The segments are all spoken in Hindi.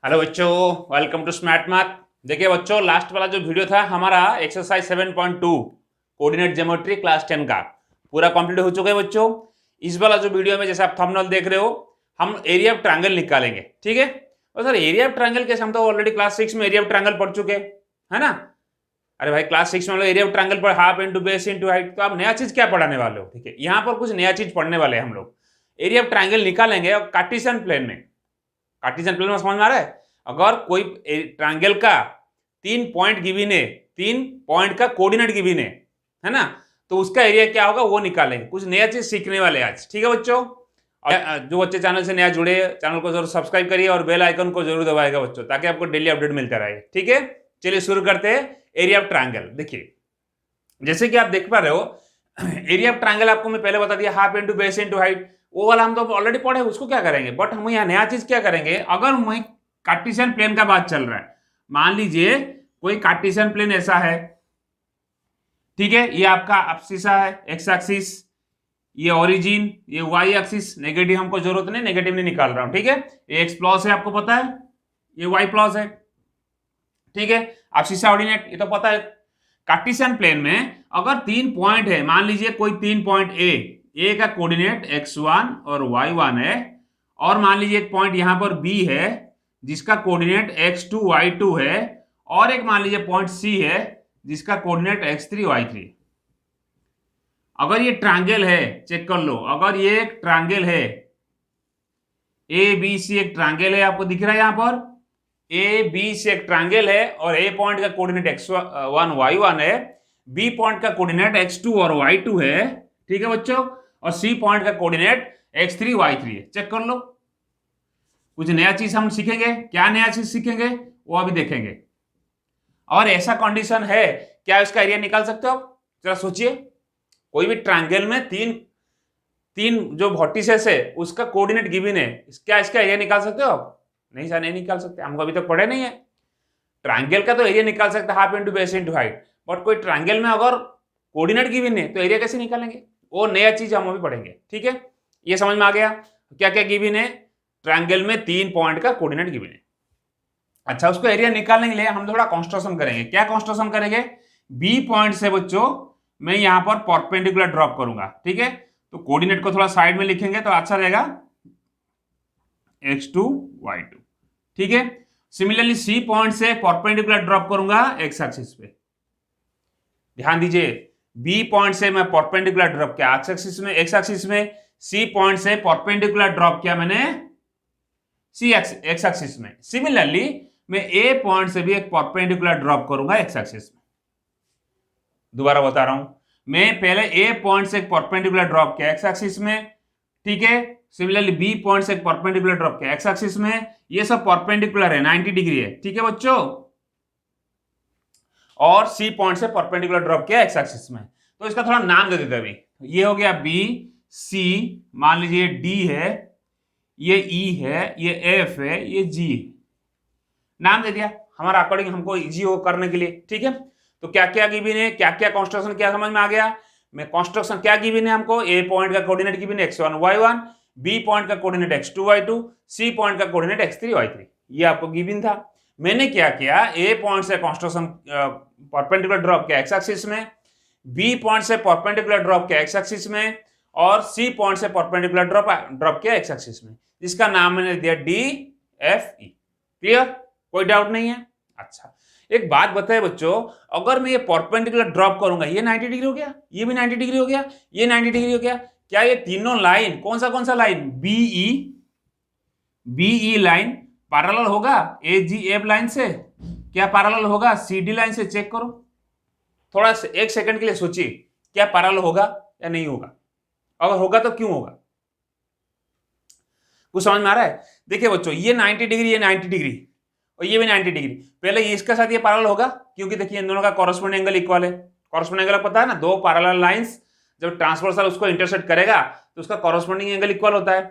हेलो बच्चों, वेलकम टू स्मार्ट मैथ। देखिए बच्चों, लास्ट वाला जो वीडियो था हमारा एक्सरसाइज 7.2 कोऑर्डिनेट ज्योमेट्री क्लास 10 का पूरा कंप्लीट हो चुका है बच्चों। इस वाला जो वीडियो में जैसे आप थंबनेल देख रहे हो, हम एरिया ऑफ ट्रायंगल निकालेंगे, ठीक है। और सर एरिया ऑफ ट्रायंगल कैसे, हम तो ऑलरेडी क्लास 6 में एरिया ऑफ ट्रायंगल पढ़ चुके हैं, है ना। अरे भाई, क्लास 6 में हम लोग एरिया ऑफ ट्रायंगल पर half into base into height, तो आप नया चीज क्या पढ़ाने वाले हो, ठीक है। यहाँ पर कुछ नया चीज पढ़ने वाले हैं हम लोग। एरिया ऑफ ट्रायंगल निकालेंगे और कार्टेशियन प्लेन में, कार्टेशियन प्लेन में समझ में आ रहा है। अगर कोई ट्रायंगल का 3 पॉइंट गिवन है, 3 पॉइंट का कोऑर्डिनेट गिवन है ना, तो उसका एरिया क्या होगा वो निकालेंगे। कुछ नया चीज सीखने वाले आज, ठीक है बच्चों। और जो बच्चे चैनल से नया जुड़े, चैनल को जरूर सब्सक्राइब करिए और बेल आइकन को जरूर दबाएगा बच्चों, ताकि आपको डेली अपडेट मिलता रहे, ठीक है। चलिए शुरू करते हैं एरिया ऑफ ट्रायंगल। देखिए जैसे कि आप देख पा रहे हो, एरिया ऑफ ट्रायंगल आपको मैं पहले बता दिया, half into base into height, वो वाला हम तो ऑलरेडी पढ़े, उसको क्या करेंगे। बट हम यहाँ नया चीज क्या करेंगे, अगर मैं कार्टेशियन प्लेन का बात चल रहा है, मान लीजिए कोई कार्टेशियन प्लेन ऐसा है, ठीक है। ये आपका अब्सिसा है, एक्स एक्सिस, ये ओरिजिन, ये वाई एक्सिस। नेगेटिव हमको जरूरत नहीं, नेगेटिव नहीं निकाल रहा हूं, ठीक है। ये एक्स प्लस है, आपको पता है, ये वाई प्लस है, ठीक है। अब्सिसा ऑर्डिनेट ये तो पता है। कार्टेशियन प्लेन में अगर 3 पॉइंट है, मान लीजिए कोई 3 पॉइंट ए का कोऑर्डिनेट x1 और y1 है, और मान लीजिए एक पॉइंट यहां पर b है जिसका कोऑर्डिनेट x2 y2 है, और एक मान लीजिए पॉइंट c है जिसका कोऑर्डिनेट x3 y3। अगर ये ट्रायंगल है, चेक कर लो, अगर ये एक ट्रायंगल है, ए बी सी एक ट्रायंगल है, आपको दिख रहा है यहां पर ए बी सी एक ट्रायंगल है, और ए पॉइंट का कोऑर्डिनेट x1 y1 है, बी पॉइंट का कोऑर्डिनेट x2 और y2 है, ठीक है बच्चों, और सी पॉइंट का कोऑर्डिनेट x3 y3 है। चेक कर लो, कुछ नया चीज हम सीखेंगे। क्या नया चीज सीखेंगे वो अभी देखेंगे। और ऐसा कंडीशन है, क्या इसका एरिया निकाल सकते हो आप, जरा सोचिए। कोई भी ट्रायंगल में तीन जो वर्टिसेस है उसका कोऑर्डिनेट गिवन है, क्या इसका एरिया निकाल सकते हो आप? नहीं सर, नहीं निकाल सकते, हमको अभी तक पढ़े नहीं है। ट्रायंगल का तो एरिया निकाल सकते हैं, half into base into height, but कोई ट्रायंगल में अगर कोऑर्डिनेट गिवन है तो एरिया कैसे निकालेंगे, वो नया चीज हम अभी पढ़ेंगे, ठीक है। ये समझ में आ गया क्या क्या गिवन है। ट्रायंगल में 3 पॉइंट का कोऑर्डिनेट गिवन है। अच्छा, उसको एरिया निकालने के लिए हम थोड़ा कंस्ट्रक्शन करेंगे। क्या कंस्ट्रक्शन करेंगे, बी पॉइंट से बच्चों मैं यहां पर परपेंडिकुलर ड्रॉप करूंगा, ठीक है। तो कोऑर्डिनेट को थोड़ा साइड में लिखेंगे तो अच्छा रहेगा, x2 y2, ठीक है। सिमिलरली सी पॉइंट से परपेंडिकुलर ड्रॉप करूंगा एक्स एक्सिस पे। ध्यान दीजिए, बी पॉइंट से मैं परपेंडिकुलर ड्रॉप किया एक्स एक्सिस में, सी पॉइंट से परपेंडिकुलर ड्रॉप किया मैंने सी एक्स एक्सिस में। सिमिलरली मैं ए पॉइंट से भी एक परपेंडिकुलर ड्रॉप करूंगा एक्स एक्सिस में। दोबारा बता रहा हूं, मैं पहले ए पॉइंट से एक परपेंडिकुलर ड्रॉप किया एक्स एक्सिस में, ठीक है। सिमिलरली बी पॉइंट से एक परपेंडिकुलर ड्रॉप किया एक्स एक्सिस में। ये सब परपेंडिकुलर है, 90 डिग्री है, ठीक है बच्चों। और सी पॉइंट से परपेंडिकुलर ड्रॉप किया एक्स एक्सिस में। तो इसका थोड़ा नाम दे देते अभी। ये हो गया बी, सी, मान लीजिए डी है, ये ई है, ये एफ है, ये जी है। नाम दे दिया हमारा अकॉर्डिंग, हमको इजी हो करने के लिए, ठीक है। तो क्या क्या गिवन है, क्या क्या कंस्ट्रक्शन, क्या समझ में आ गया। मैं कंस्ट्रक्शन क्या गिवन है हमको, ए पॉइंट का कोऑर्डिनेट गिवन है x1 y1, बी पॉइंट का coordinate x2 y2, C point का कोऑर्डिनेट x3 y3, ये आपको गिवन था। मैंने क्या किया, ए पॉइंट से कंस्ट्रक्शन परपेंडिकुलर ड्रॉप किया एक्स एक्सिस में, बी पॉइंट से परपेंडिकुलर ड्रॉप किया एक्स एक्सिस में, और सी पॉइंट से परपेंडिकुलर ड्रॉप किया एक्स एक्सिस में, जिसका नाम मैंने दिया डी एफ ई। क्लियर, कोई डाउट नहीं है। अच्छा, एक बात बताए बच्चों, अगर मैं ये परपेंडिकुलर ड्रॉप करूंगा, ये 90 डिग्री हो गया, ये भी 90 डिग्री हो गया, ये 90 डिग्री हो गया, क्या ये तीनों लाइन, कौन सा लाइन, बीई लाइन पैरेलल होगा ए जी एफ लाइन से? क्या पैरेलल होगा सी डी लाइन से? चेक करो, थोड़ा एक सेकंड के लिए सोचिए, क्या पैरेलल होगा या नहीं होगा। अगर होगा तो क्यों होगा, कुछ समझ में आ रहा है। देखिए बच्चों, ये 90 डिग्री, ये 90 डिग्री, और ये भी 90 डिग्री। पहले इसके साथ ये पैरेलल होगा, क्योंकि देखिए इन दोनों का कॉरेस्पॉन्डिंग एंगल इक्वल है। कॉरेस्पॉन्डिंग एंगल पता है ना, दो पैरेलल लाइंस जब ट्रांसवर्सल उसको इंटरसेक्ट करेगा तो उसका कॉरेस्पॉन्डिंग एंगल इक्वल होता है।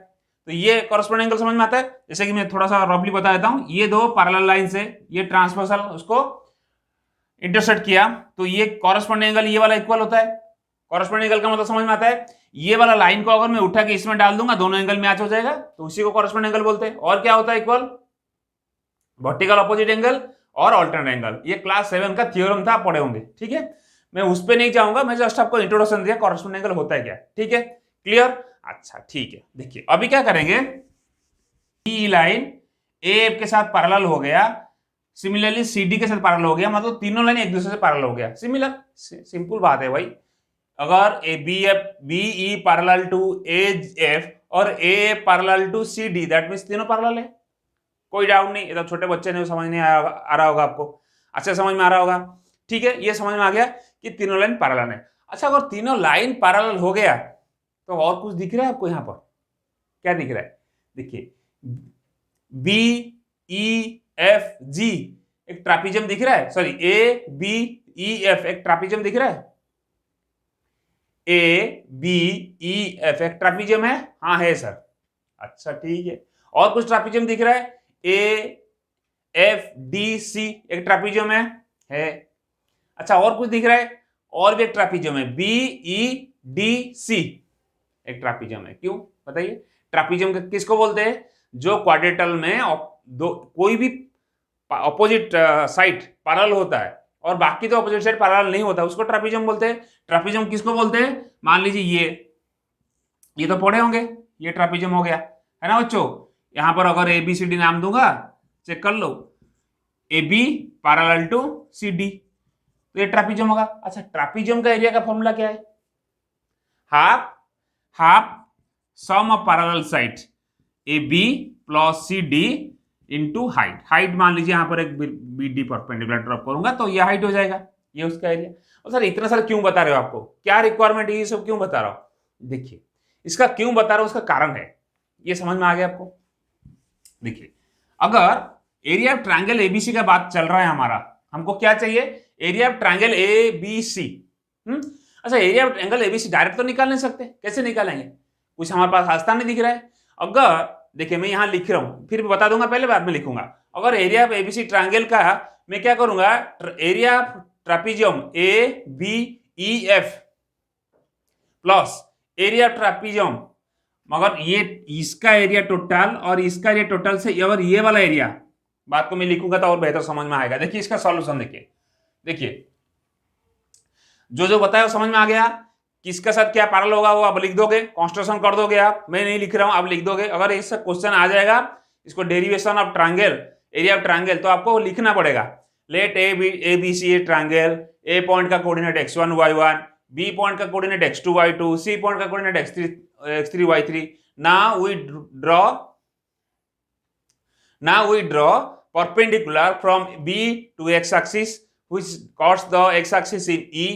तो ये कॉरेस्पॉन्डिंग एंगल समझ में आता है। जैसे कि मैं थोड़ा सा रफली बता देता हूं, ये दो पैरेलल लाइंस है, ये ट्रांसवर्सल उसको इंटरसेक्ट किया, तो ये कॉरेस्पॉन्डिंग एंगल ये वाला इक्वल होता है। कॉरेस्पॉन्डिंग एंगल का मतलब समझ में आता है, ये वाला लाइन को अगर मैं उठा के इसमें डाल दूंगा, दोनों एंगल मैच हो जाएगा, तो उसी को कॉरेस्पॉन्डिंग एंगल बोलते हैं। और क्या होता है इक्वल, वर्टिकल अपोजिट एंगल और अल्टरनेट एंगल, ये क्लास 7 का थ्योरम था, आप पढ़े होंगे। ठीक है, मैं उस पर नहीं जाऊंगा, मैं जस्ट आपको इंट्रोडक्शन दिया कॉरेस्पोंडेंट एंगल होता है क्या। ठीक है, क्लियर। अच्छा ठीक है, देखिए अभी क्या करेंगे, ई लाइन ए के साथ पैरेलल हो गया, सिमिलरली सी डी के साथ पैरेलल हो गया, मतलब तीनों लाइन एक दूसरे से पैरेलल हो गया, सिमिलर, सिंपल बात है भाई। अगर A B F B E parallel to A F और A parallel to C D, that means तीनों पैरेलल है, कोई डाउट नहीं। ये तो छोटे बच्चे ने समझ नहीं आ रहा होगा आपको, अच्छा समझ में आ रहा होगा। ठीक है, ये समझ में आ गया कि तीनों लाइन पैरेलल है। अच्छा, अगर तीनों लाइन पैरेलल हो गया तो और कुछ दिख रहा है आपको यहाँ पर, क्या दिख रहा है, देखिए बी ई एफ जी एक ट्रापिजम दिख रहा है, sorry A B E F एक ट्रापिजम दिख रहा है, ए बी ई एफ एक ट्रापिजम है, हाँ है सर। अच्छा ठीक है, और कुछ ट्रापिजम दिख रहा है, ए एफ डी सी एक ट्रापिजम है। अच्छा, और कुछ दिख रहा है, और भी एक ट्रापिजम है, बी ई डी सी एक ट्रापिजम है। क्यों बताइए, ट्रापिजम किसको बोलते हैं, जो क्वाड्रेटल में दो कोई भी अपोजिट साइड पैरेलल होता है और बाकी तो अपोजिट साइड पैरेलल नहीं होता, उसको ट्रापिजम बोलते हैं। ट्रापिजम किसको बोलते हैं, मान लीजिए ये तो पढ़े होंगे, ये ट्रापिजम हो गया है ना बच्चों। यहां पर अगर ए बी सी डी नाम दूंगा, चेक कर लो, A B parallel to C D, तो ये ट्रापिजम होगा। अच्छा, ट्रापिजम का एरिया का फॉर्मूला क्या है, half sum of parallel side A B plus C D into height मान लीजिए यहां पर एक बी डी परपेंडिकुलर ड्रॉप करूंगा तो ये हाइट हो जाएगा, ये उसका एरिया। और सर इतना सारा क्यों बता रहे हो, आपको क्या रिक्वायरमेंट है, ये सब क्यों बता रहा हूं, देखिए इसका क्यों बता रहा हूं, उसका कारण है, ये समझ में आ गया आपको। देखिए अगर एरिया ऑफ ट्रायंगल एबीसी का बात चल रहा है हमारा, हमको क्या चाहिए, area of triangle A B C. अच्छा, area of angle ABC direct तो निकाल नहीं सकते, कैसे निकालेंगे, कुछ हमारे पास रास्ता नहीं दिख रहा है। अगर देखिए मैं यहां लिख रहा हूं, फिर बता दूंगा, पहले बाद में लिखूंगा। अगर एरिया ऑफ एबीसी ट्रायंगल का मैं क्या करूंगा, area of trapezium A B E F plus area of trapezium, मगर ये इसका एरिया टोटल और इसका एरिया टोटल से अगर ये वाला एरिया, बात को मैं लिखूंगा तो और बेहतर समझ में आएगा। देखिए इसका सॉल्यूशन देखिए जो बताया वो समझ में आ गया, किसका साथ क्या पैरेलल होगा वो आप लिख दोगे, कॉन्स्ट्रक्शन कर दोगे आप, मैं नहीं लिख रहा हूं, आप लिख दोगे। अगर इससे क्वेश्चन आ जाएगा, इसको derivation of triangle, area of triangle, तो आपको लिखना पड़ेगा, let A B C a triangle, A point का coordinate x1 y1, B point का coordinate x2 y2, C point का coordinate x3 y3। Now we draw perpendicular from B to x-axis which cuts the x-axis in E.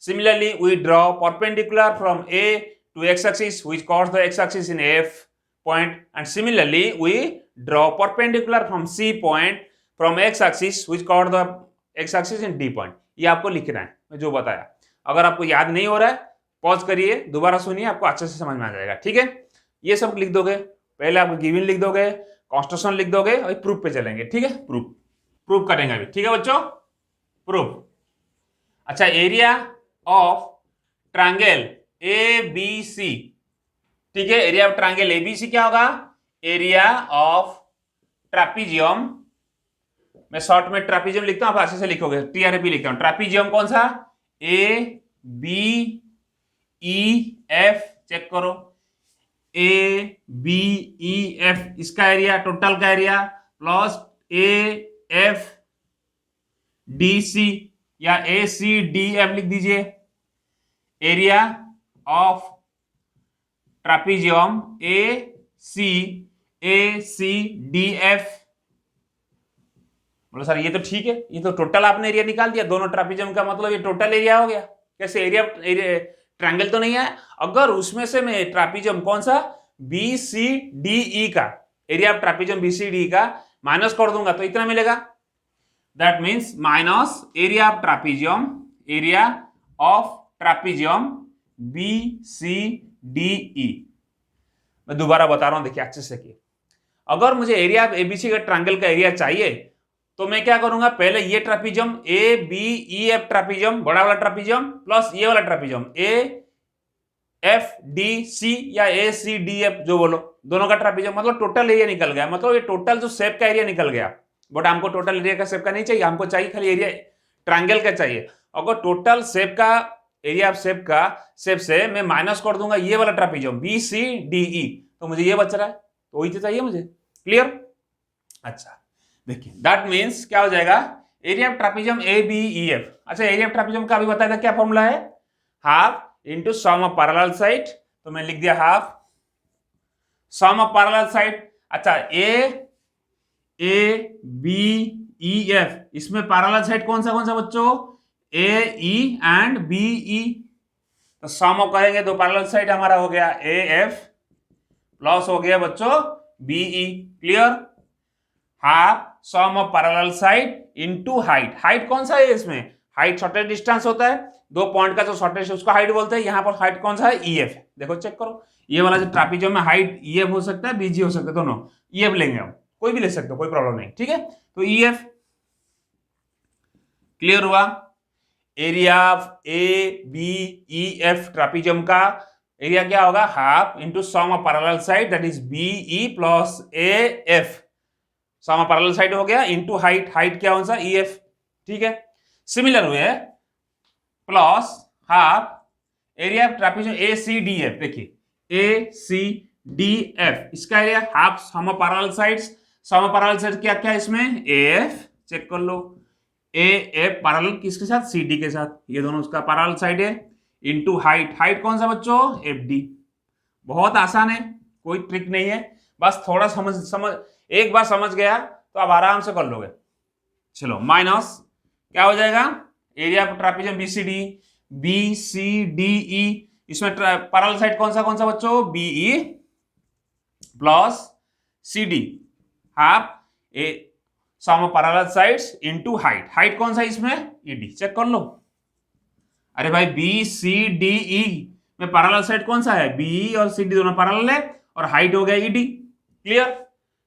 Similarly, we draw perpendicular from A to x-axis which cuts the x-axis in F point, and similarly we draw perpendicular from C point from x-axis which cuts the x-axis in D point. ये आपको लिखना है, मैं जो बताया। अगर आपको याद नहीं हो रहा है पॉज करिए, दोबारा सुनिए, आपको अच्छे से समझ में आ जाएगा। ठीक है, ये सब लिख दोगे, पहले आप गिवन लिख दोगे, कॉन्स्ट्रक्शन लिख दोगे और प्रूफ पे चलेंगे। ठीक है, प्रूफ करेंगे अभी। ठीक है बच्चों, प्रूफ। अच्छा, area of triangle A B C, ठीक है, area of triangle A B C क्या होगा, एरिया ऑफ ट्रापिजियम, मैं शॉर्ट में ट्रापिजियम लिखता हूं, आप अच्छे से लिखोगे, टीआरपी लिखता हूं। ट्रापिजियम कौन सा, A B E F, check करो, ए बी ई एफ इसका एरिया, टोटल का area, plus A F D C या ए सी डी एफ लिख दीजिए, area of trapezium A C D F. बोलो सर ये तो ठीक है, ये तो टोटल आपने एरिया निकाल दिया, दोनों ट्रापिजियम का मतलब ये टोटल एरिया हो गया। कैसे, एरिया ट्रायंगल तो नहीं है, अगर उसमें से मैं ट्रापिजियम कौन सा, बी सी डी ई का area of trapezium B C D का माइनस कर दूंगा तो इतना मिलेगा, that means minus area of trapezium B C D E. मैं दोबारा बता रहा हूं, देखिए अच्छे से कि अगर मुझे एरिया ऑफ एबीसी का ट्रायंगल का एरिया चाहिए तो मैं क्या करूंगा, पहले ये ट्रापिजियम ए बी ई एफ ट्रापिजियम, बड़ा वाला ट्रापिजियम, प्लस ये वाला ट्रापिजियम ए एफ डी सी या ए सी डी एफ जो बोलो, दोनों का ट्रापिजियम, मतलब टोटल एरिया निकल गया, मतलब ये टोटल जो शेप का एरिया निकल गया, बट हमको टोटल एरिया का शेप का नहीं चाहिए, हमको चाहिए खाली एरिया ट्रायंगल का चाहिए। अगर टोटल शेप का एरिया ऑफ शेप से मैं माइनस कर दूंगा ये वाला ट्रापेजियम BCDE, तो मुझे ये बच रहा है, तो वही तो चाहिए मुझे। क्लियर? अच्छा देखिए, दैट मीन्स क्या हो जाएगा, एरिया ऑफ ट्रापेजियम ABEF। अच्छा, एरिया ऑफ ट्रापेजियम का अभी बताया था क्या फॉर्मूला है, half into sum of parallel side, तो मैं लिख दिया half sum of parallel side. अच्छा, ABEF, इसमें पैरेलल साइड कौन सा बच्चों, AE एंड BE, तो सम ऑफ करेंगे तो पैरेलल साइड हमारा हो गया AF प्लस हो गया बच्चों BE। Clear? Half sum of parallel side into height. Height कौन सा है इसमें, हाइट शॉर्टेस्ट डिस्टेंस होता है, दो पॉइंट का जो शॉर्टेस्ट है उसको हाइट बोलते हैं। यहां पर हाइट कौन सा है, EF। देखो चेक करो, ये वाला जो ट्रापेजियम में हाइट EF हो सकता है, BG हो सकता है, दोनों EF लेंगे हम, कोई भी ले सकते हो, कोई प्रॉब्लम नहीं। ठीक है, तो EF। क्लियर हुआ? एरिया ऑफ ABEF ट्रापेजियम का एरिया क्या होगा, half into sum of parallel side that is BE plus AF। Sum of parallel side हो गया इंटू हाइट, हाइट क्या कौन सा, EF। ठीक है, सिमिलर हुए plus half area of trapezium ACDF। देखिए ACDF, इसका area half sum of parallel sides. Sum of parallel side क्या क्या है इसमें, AF, चेक कर लो, AF पैरेलल किसके साथ, CD के साथ, ये दोनों उसका पैरेलल साइड है, इंटू हाइट। हाइट कौन सा बच्चों, FD। बहुत आसान है, कोई ट्रिक नहीं है, बस थोड़ा समझ एक बार समझ गया तो आप आराम से कर लोगे। चलो, माइनस क्या हो जाएगा, एरिया ऑफ ट्रापेजियम BCDE, इसमें पैरेलल साइड कौन सा बच्चों, BE plus CD, half sum of parallel sides into height. Height कौन सा इसमें, ED। चेक कर लो, अरे भाई BCDE में पैरेलल साइड कौन सा है, BE और CD दोनों पैरेलल है, और हाइट हो गया ED। क्लियर?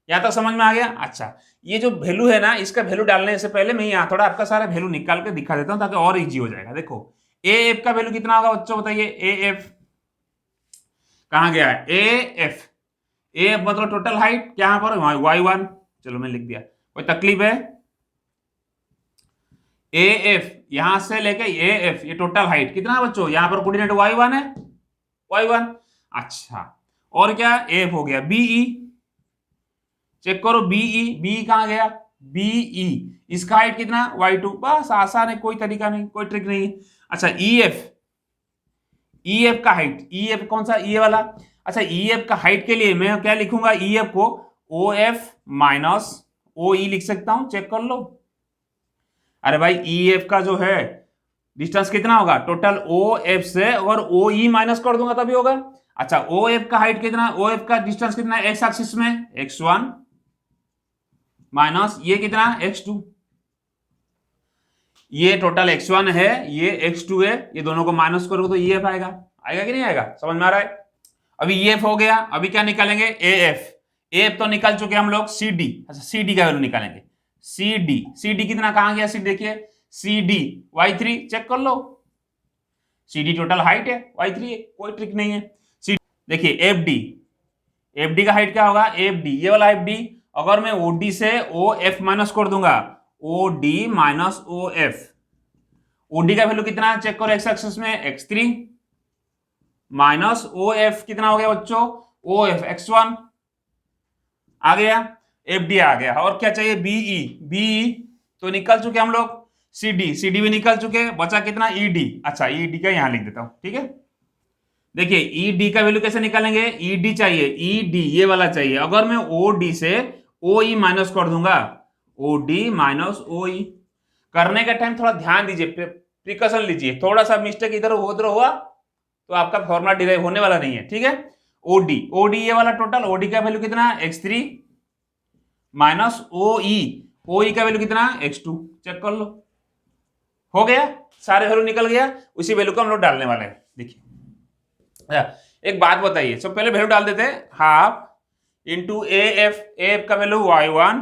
यहां तक समझ में आ गया? अच्छा, ये जो वैल्यू है ना, इसका वैल्यू डालने से पहले मैं यहाँ थोड़ा आपका सारा वैल्यू निकाल के दिखा देता हूं ताकि और इजी हो जाएगा। देखो AF का वैल्यू कितना होगा बच्चों, बताइए। AF कहां गया है, AF मतलब टोटल हाइट, क्या पर Y1, चलो मैं लिख दिया, कोई तकलीफ है, AF यहां से लेके AF, ये टोटल हाइट कितना है बच्चों, यहां पर कोऑर्डिनेट Y1 है, Y1। अच्छा, और क्या, AF हो गया, BE, चेक करो BE कहां गया, BE, इसका हाइट कितना, Y2। बस आसान है, कोई तरीका नहीं, कोई ट्रिक नहीं है। अच्छा, EF का हाइट, EF कौन सा, ये वाला। अच्छा, EF का हाइट के लिए मैं क्या लिखूंगा, EF को OF माइनस OE लिख सकता हूं, चेक कर लो। अरे भाई EF का जो है डिस्टेंस कितना होगा, टोटल OF से अगर OE माइनस कर दूंगा तभी होगा। अच्छा, OF का हाइट कितना, OF का डिस्टेंस कितना है, एक्स एक्सिस में x1 माइनस ये कितना, x2। ये टोटल x1 है, ये x2 है, ये दोनों को माइनस करोगे तो EF आएगा कि नहीं आएगा, समझ में आ रहा है? अभी EF हो गया, अभी क्या निकालेंगे, AF तो निकाल चुके हम लोग, CD। अच्छा, CD का वैल्यू निकालेंगे, CD कितना, कहां गया CD, देखिए CD Y3, चेक कर लो, CD टोटल हाइट है, Y3 है, कोई ट्रिक नहीं है। CD देखिए FD का हाइट क्या होगा, FD, ये वाला FD, अगर मैं OD से OF माइनस कर दूंगा, OD माइनस OF, OD का वैल्यू कितना है, चेक करो, एक्स एक्सिस में x3 माइनस OF कितना हो गया बच्चों, OF x1 आ गया, FD आ गया, और क्या चाहिए, BE तो निकल चुके हम लोग, CD भी निकल चुके, बचा कितना, ED। अच्छा, ED का यहां लिख देता हूं, ठीक है। देखिए ED का वैल्यू कैसे निकालेंगे, ED चाहिए, ED ये वाला चाहिए, अगर मैं OD से OE माइनस कर दूंगा, OD माइनस OE, करने का टाइम थोड़ा ध्यान दीजिए, प्रिकॉशन लीजिए, थोड़ा सा मिस्टेक इधर उधर हुआ तो आपका फॉर्मूला डिराइव होने वाला नहीं है, ठीक है। OD ये वाला टोटल, OD का वैल्यू कितना, x3 माइनस OE का वैल्यू कितना, x2, चेक कर लो, हो गया, सारे वैल्यू निकल गया, उसी वैल्यू को हम लोग डालने वाले हैं। देखिए एक बात बताइए, सब पहले वैल्यू डाल देते हैं, हाफ इंटू AF का वैल्यू Y1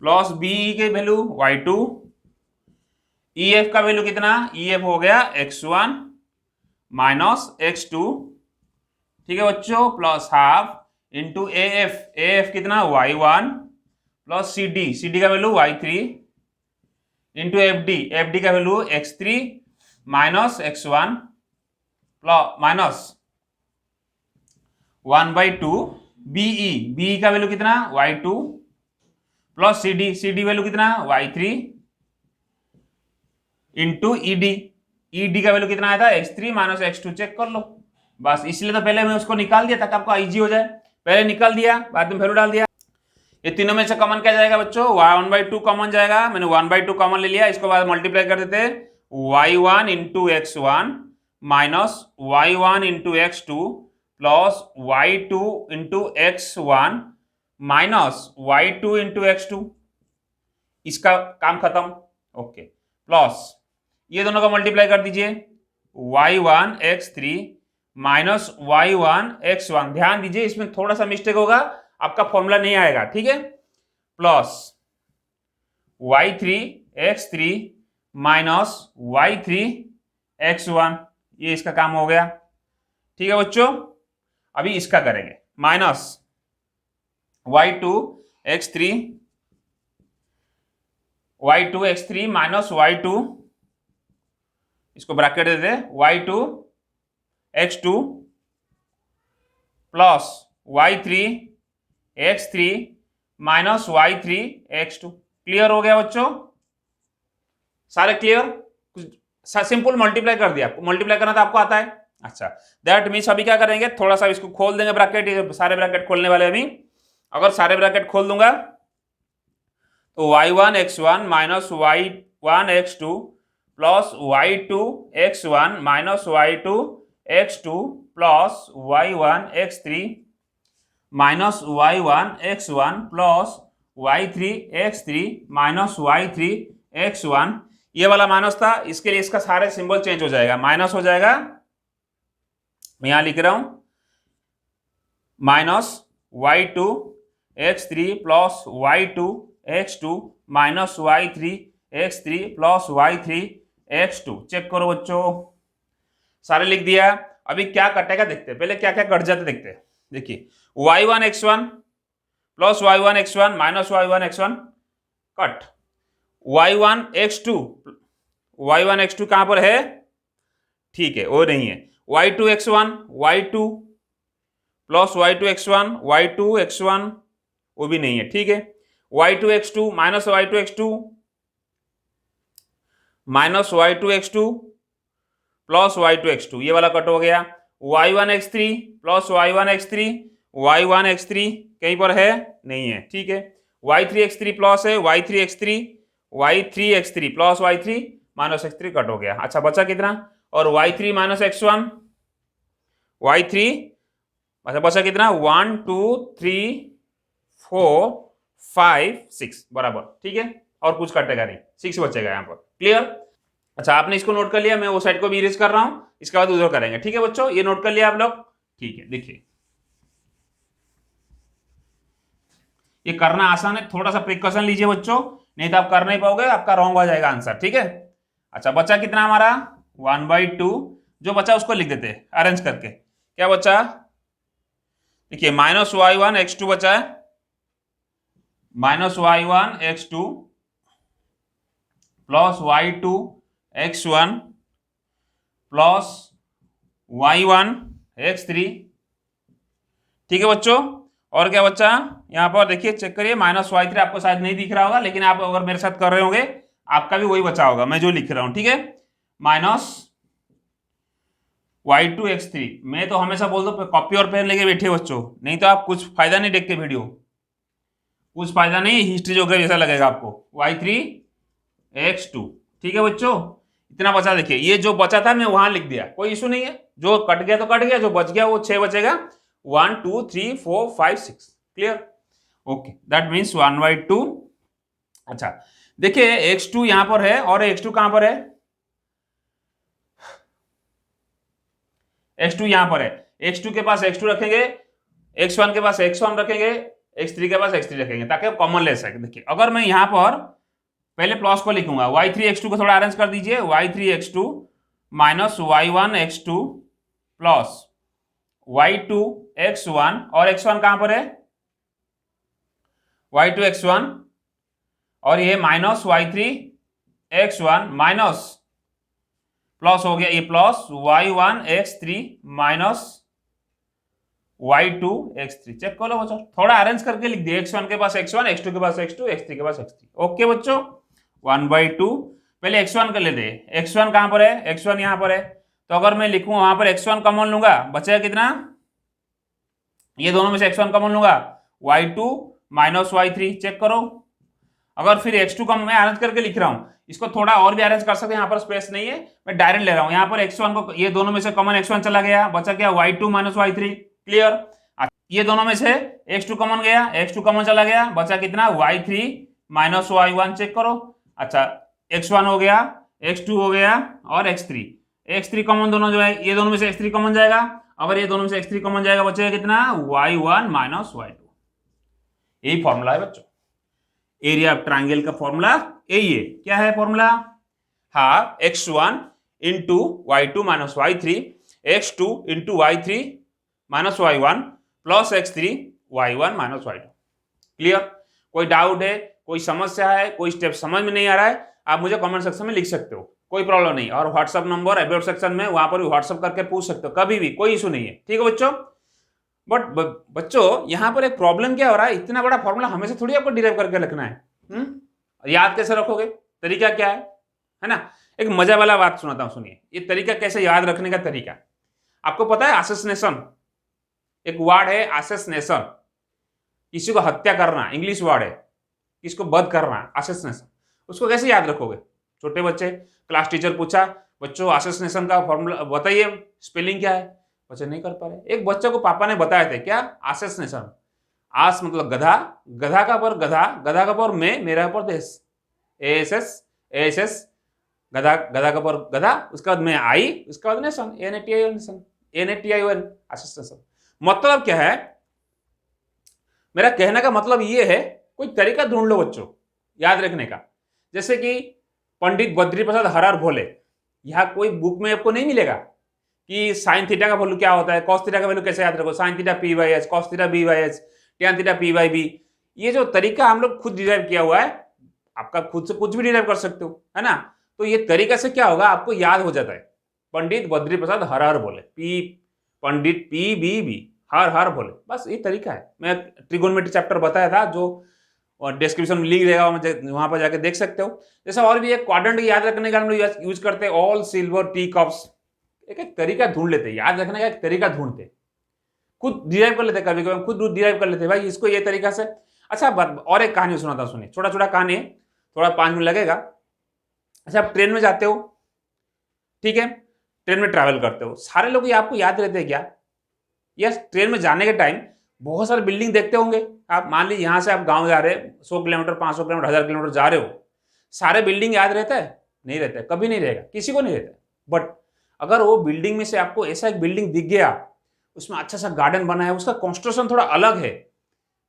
प्लस BE के वैल्यू Y2, EF का वैल्यू कितना, EF हो गया x1 माइनस x2, ठीक है बच्चों, प्लस हाफ इंटू AF कितना, Y1 प्लस सी डी का value y3 into F D का value x3 minus x1 plus minus 1/2 BE का वैल्यू कितना y2 plus C D value कितना y3 इंटू ईडी का वैल्यू कितना आया था x3 माइनस x2 चेक कर लो बस। इसलिए तो पहले मैं उसको निकाल दिया ताकि आपको इजी हो जाए, पहले निकाल दिया बाद में वैल्यू डाल दिया। ये तीनों में से कॉमन क्या जाएगा बच्चों, 1/2 कॉमन जाएगा, मैंने 1/2 कॉमन ले लिया। इसको बाद मल्टीप्लाई कर देते y1 into x1 minus y1 into x2 plus y2 into x1 minus y2 into x2, इसका काम खत्म। ओके, प्लस ये दोनों का मल्टीप्लाई कर दीजिए y1 x3 minus y1 x1। ध्यान दीजिए इसमें थोड़ा सा मिस्टेक होगा, आपका फॉर्मूला नहीं आएगा, ठीक है। Plus y3 x3 minus y3 x1, ये इसका काम हो गया, ठीक है बच्चों। अभी इसका करेंगे minus y2 x3 minus y2, इसको ब्रैकेट दे दे y2 x2 plus y3 x3 minus y3 x2। Clear हो गया बच्चों, सारे क्लियर। सिंपल मल्टीप्लाई कर दिया, मल्टीप्लाई करना तो आपको आता है। अच्छा, दैट मीन्स अभी क्या करेंगे, थोड़ा सा इसको खोल देंगे ब्रैकेट, ये सारे ब्रैकेट खोलने वाले अभी। अगर सारे ब्रैकेट खोल दूंगा तो y1 x1 minus y1 x2 plus y2 x1 minus y2 x2 plus y1 x3 minus y1 x1 plus y3 x3 minus y3 x1। ये वाला माइनस था, इसके लिए इसका सारे सिंबल चेंज हो जाएगा, माइनस हो जाएगा। मैं यहां लिख रहा हूं minus y2 x3 plus y2 x2 minus y3 x3 plus y3 x2। Check करो बच्चों, सारे लिख दिया। अभी क्या कटेगा देखते हैं, पहले क्या क्या कट जाते देखते हैं। देखिए y1 x1 plus y1 x1 minus y1 x1 cut, y1 x2 कहां पर है, ठीक है वो नहीं है। y2 x1 y2 plus y2 x1 y2 x1 वो भी नहीं है, ठीक है। y2 x2 minus y2 x2 minus y2 x2 plus y2 x2, ये वाला कट हो गया। y1 x3 plus y1 x3 y1 x3 कहीं पर है, नहीं है, ठीक है। y3 x3 प्लस है y3 x3 plus y3 minus x3 cut हो गया। अच्छा बचा कितना, और y3 माइनस x1 y3, अच्छा बचा कितना 1 2 3 4 5 6 बराबर, ठीक है। और कुछ कटेगा नहीं, 6 बचेगा यहाँ पर। क्लियर। अच्छा आपने इसको नोट कर लिया, मैं वो साइड को भी इरेज कर रहा हूं, इसके बाद उधर करेंगे, ठीक है बच्चों। ये नोट कर लिया आप लोग, ठीक है। देखिए ये करना आसान है, थोड़ा सा प्रिकॉशन लीजिए बच्चों, नहीं तो आप कर नहीं पाओगे, आपका रॉन्ग हो जाएगा आंसर, ठीक है। अच्छा बचा कितना हमारा 1/2, जो बचा उसको लिख देते हैं अरेंज करके। क्या बचा, देखिए माइनस y1 x2 बचा है, minus y1 x2 plus y2 x1 plus y1 x3, ठीक है बच्चों। और क्या बच्चा यहां पर देखिए, चेक करिए, माइनस y3 आपको शायद नहीं दिख रहा होगा, लेकिन आप अगर मेरे साथ कर रहे होंगे आपका भी वही बचा होगा, मैं जो लिख रहा हूं, ठीक है। माइनस y2 x3, मैं तो हमेशा बोल दो कॉपी और पेन लेके बैठे बच्चों, नहीं तो आप कुछ फायदा नहीं देख के वीडियो, कुछ फायदा नहीं, हिस्ट्री ज्योग्राफी जैसा लगेगा आपको। y3 x2, ठीक है बच्चों। इतना बचा, देखिए ये जो बचा था मैं वहां लिख दिया, कोई इशू नहीं है, जो कट गया तो कट गया, जो बच गया वो 6 बचेगा, 1 2 3 4 5 6। Clear, okay, that means 1/2। अच्छा देखिए x2 यहां पर है और x2 कहां पर है, x2 यहां पर है, x2 के पास x2 रखेंगे, x1 के पास x1 रखेंगे, x3 के पास x3 रखेंगे, ताकि आप कॉमन ले सके। देखिए अगर मैं यहां पर पहले प्लस को लिखूंगा, y3 x2 को थोड़ा अरेंज कर दीजिए, y3 x2 minus y1 x2 plus y2 x1, और x1 कहां पर है, y2 x1 और ये minus y3 x1 minus plus हो गया ये plus y1 x3 minus y2 x3। Check कर लो बच्चों, थोड़ा अरेंज करके लिख दिया, x1 के पास x1, x2 के पास x2, x3 के पास x3। ओके बच्चों, 1/2। पहले x1 कर लेते हैं। x1 कहां पर है? x1 यहां पर है, तो अगर मैं लिखूं वहां पर x1 कॉमन लूंगा, बचेगा कितना? ये दोनों में से x1 कॉमन लूंगा, y2 माइनस y3। चेक करो। अगर फिर x2 कॉमन, मैं अरेंज करके लिख रहा हूं, इसको थोड़ा और भी अरेंज कर सकते हैं, यहाँ पर स्पेस नहीं है, मैं डायरेक्ट ले रहा हूं। यहाँ पर x1 को, ये दोनों में से कॉमन x1 चला गया, बचा क्या? y2 minus y3। क्लियर? ये दोनों में से x2 कॉमन गया, x2 कॉमन चला गया, बचा कितना? y3 minus y1। चेक करो। अच्छा, x1 हो गया, x2 हो गया और x3। x3 कॉमन दोनों जो है, ये दोनों में से x3 कॉमन जाएगा। अगर ये दोनों में से x3 कॉमन जाएगा, बचेगा कितना? y1 minus y2। यही फॉर्मूला है बच्चों, एरिया ऑफ ट्राइंगल का फॉर्मूला यही है। क्या है formula? Half x1 into y2 minus y3 x2 into y3 minus y1 plus x3 y1 minus y2। Clear? कोई डाउट है, कोई समस्या है, कोई स्टेप समझ में नहीं आ रहा है, आप मुझे कमेंट सेक्शन में लिख सकते हो, कोई प्रॉब्लम नहीं। और व्हाट्सअप नंबर अबाउट सेक्शन में, वहां पर भी व्हाट्सअप करके पूछ सकते हो कभी भी, कोई इशू नहीं है। ठीक है बच्चों? बट बच्चों यहाँ पर एक प्रॉब्लम क्या हो रहा है, इतना बड़ा फॉर्मूला हमेशा थोड़ी आपको डिराइव करके रखना है। याद कैसे रखोगे? तरीका क्या है ना? एक मजा वाला बात सुनाता हूं, सुनिए। ये तरीका कैसे याद रखने का तरीका, आपको पता है? असैसिनेशन एक वर्ड है, असैसिनेशन, किसी को हत्या करना, इंग्लिश वर्ड है, किसको वध करना, असैसिनेशन। उसको कैसे याद रखोगे? छोटे बच्चे, क्लास टीचर पूछा, बच्चों असैसिनेशन का फॉर्मूला बताइए, स्पेलिंग क्या है? बच्चे नहीं कर पा रहे। एक बच्चे को पापा ने बताया थे, क्या? असैसिनेशन। आस मतलब गधा, गधा का पर गधा, गधा का पर मैं, मेरा पर देश, एएसएस, एएसएस, गधा, गधा का पर गधा, उसके बाद मैं आई, उसके बाद नेशन, एनएटीआईओएन, नेशन, एनएटीआईओएन, असैसिनेशन। मतलब क्या है? मेरा कहने का मतलब ये है, कोई तरीका ढूंढ लो बच्चों याद रखने का। जैसे कि पंडित बद्री प्रसाद हर हर भोले, यहां कोई बुक में आपको नहीं मिलेगा कि साइन थीटा का वैल्यू क्या होता है, कॉस थीटा का वैल्यू कैसे याद रखो, sine theta P by H, cos theta B by H, tan theta P by B. ये जो तरीका हम लोग खुद डिराइव किया हुआ है, आपका खुद से कुछ भी डिराइव कर सकते हो, है ना? तो ये तरीका से क्या होगा, आपको याद हो जाता है। पंडित बद्री प्रसाद हर हर भोले, पी पंडित पी बी बी, हर हर भोले, बस ये तरीका है। मैं ट्रिगोनोमेट्री चैप्टर बताया था, जो डिस्क्रिप्शन में लिंक रहेगा, वहां पर जाके देख सकते हो। जैसा और भी एक क्वाड्रेंट याद रखने का हम लोग यूज करते हैं, ऑल सिल्वर टी कप्स। एक एक तरीका ढूंढ लेते हैं, याद रखने का एक तरीका ढूंढते, खुद डिराइव कर लेते, कभी कभी खुद डिराइव कर लेते भाई इसको ये तरीका से। अच्छा, और एक कहानी सुनाता हूं, सुनिए, छोटा छोटा कहानी है, थोड़ा 5 मिनट लगेगा। अच्छा, आप ट्रेन में जाते हो, ठीक है, ट्रेन में ट्रैवल करते हो, सारे लोग ये आपको याद रहते हैं क्या? यस, ट्रेन में जाने के टाइम बहुत सारे बिल्डिंग देखते होंगे आप। मान लीजिए यहाँ से आप गांव जा रहे हैं, 100 किलोमीटर, 500 किलोमीटर, 1000 किलोमीटर जा रहे हो, सारे बिल्डिंग याद रहता है? नहीं रहता है, कभी नहीं रहेगा, किसी को नहीं रहता है। बट अगर वो बिल्डिंग में से आपको ऐसा एक बिल्डिंग दिख गया, उसमें अच्छा सा गार्डन बना है, उसका कंस्ट्रक्शन थोड़ा अलग है,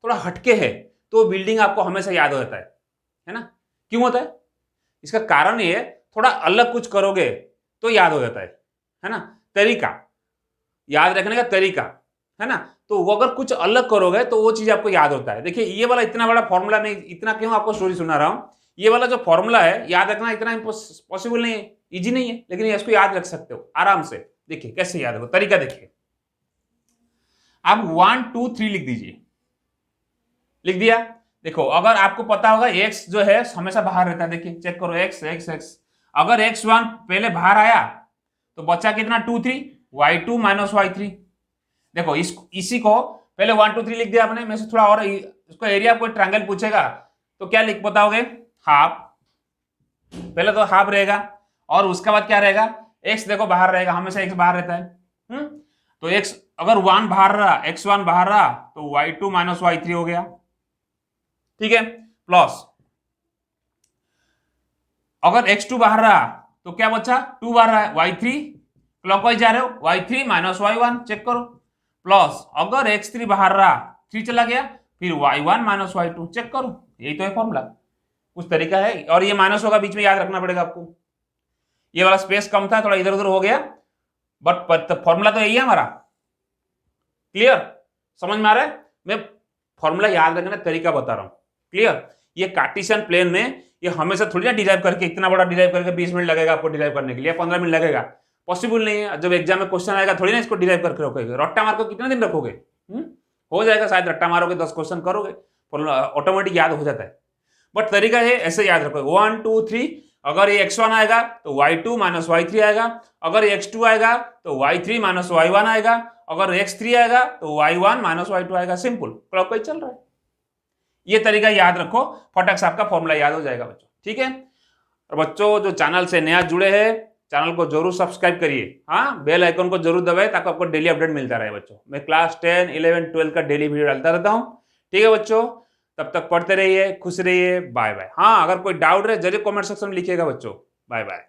थोड़ा हटके है, तो वो बिल्डिंग आपको हमेशा याद होता है ना? क्यों होता है? इसका कारण ये है, थोड़ा अलग कुछ करोगे तो याद हो जाता है ना? तरीका, याद रखने का तरीका, है ना? तो वो अगर कुछ अलग करोगे तो वो चीज आपको याद होता है। देखिए, ये वाला इतना बड़ा फॉर्मूला, मैं इतना क्यों आपको स्टोरी सुना रहा हूं, ये वाला जो फॉर्मूला है याद रखना इतना पॉसिबल नहीं है, इजी नहीं है, लेकिन इसको याद रख सकते हो आराम से। देखिए कैसे याद हो, तरीका देखिए। आप 1 2 3 लिख दीजिए। लिख दिया? देखो, अगर आपको पता होगा x जो है हमेशा बाहर रहता है, देखिए चेक करो, x x x, अगर x1 पहले बाहर आया तो बचा कितना? 2 3, y2 माइनस y3। देखो, इसी को पहले 1 2 3 लिख दिया आपने, में से थोड़ा और इसको एरिया, कोई ट्रायंगल पूछेगा तो क्या लिख बताओगे? हाफ। पहले तो हाफ रहेगा, और उसके बाद क्या रहेगा? x देखो बाहर रहेगा, हमेशा x बाहर रहता है। तो x अगर 1 बाहर रहा, x1 बाहर रहा, तो y2 माइनस y3 हो गया, ठीक है, प्लस अगर x2 बाहर रहा तो क्या बचा? 2 बाहर रहा है, y3 क्लॉकवाइज जा रहे हो, y3 माइनस y1, चेक करो, प्लस अगर x3 बाहर रहा, 3 चला गया, फिर y1 माइनस y2, चेक करो। यही तो है फॉर्मूला, कुछ तरीका है। और ये माइनस होगा बीच में, याद रखना पड़ेगा आपको। ये वाला स्पेस कम था, थोड़ा इधर उधर हो गया, बट फॉर्मूला तो यही है हमारा। क्लियर? समझ में आ रहा है? मैं फॉर्मूला याद रखने का तरीका बता रहा हूं, क्लियर। ये कार्टेशियन प्लेन में ये हमेशा थोड़ी ना डिराइव करके, इतना बड़ा डिराइव करके 20 मिनट लगेगा आपको डिराइव करने के लिए, 15 मिनट लगेगा, पॉसिबल नहीं है। जब एग्जाम में क्वेश्चन आएगा थोड़ी ना इसको डिराइव करके रखोगे, रट्टा मार को कितने दिन रखोगे? हो जाएगा शायद, रट्टा मारोगे 10 क्वेश्चन करोगे, ऑटोमेटिक याद हो जाता है। बट तरीका है ऐसे याद रखो, 1 2 3, अगर ये x1 आएगा तो y2 माइनस y3 आएगा, अगर x2 आएगा तो y3 माइनस y1 आएगा, अगर x3 आएगा तो y1 माइनस y2 आएगा। सिंपल, क्लॉकवाइज चल रहा है। ये तरीका याद रखो, फटाक से आपका फॉर्मूला याद हो जाएगा बच्चों, ठीक है। और बच्चों जो चैनल से नया जुड़े हैं, चैनल को जरूर सब्सक्राइब करिए, हाँ, बेल आइकन को जरूर दबाए ताकि आपको डेली अपडेट मिलता रहे बच्चों। मैं क्लास 10, 11, 12 का डेली वीडियो डालता रहता हूँ, ठीक है बच्चों। तब तक पढ़ते रहिए, खुश रहिए, बाय बाय। हाँ, अगर कोई डाउट रहे जरूर कमेंट सेक्शन में लिखिएगा बच्चों। Bye bye.